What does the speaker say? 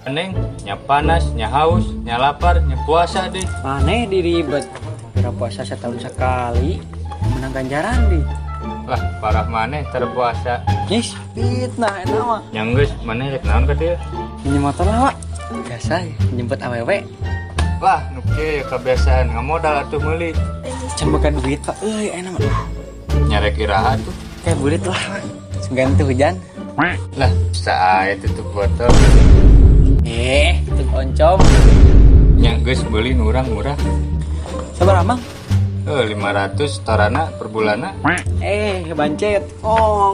Neng, nya panas, nya haus, nya lapar, nya puasa deh. Aneh diribet. Kira puasa setahun sekali. Menang ganjaran di. Lah, parah maneh terpuasa. Yes, fitnah enak mah. Yang geus maneh rek naon ka dieu? Ini motor lah, Wak. Biasa ya, jemput awewe. Wah, nu kieu ya kebiasaan ngamodal atuh meuli. Cembekan duit, Pak. Enak mah. Nyarek iraha tuh. Kayak bulit lah, Wak. Ganti hujan. Lah, bisa aya tutup botol. Tuh oncom. Nya geus beuli nu urang murah. Sabar, Amang. 500 torana per bulanna. Bancet. Oh.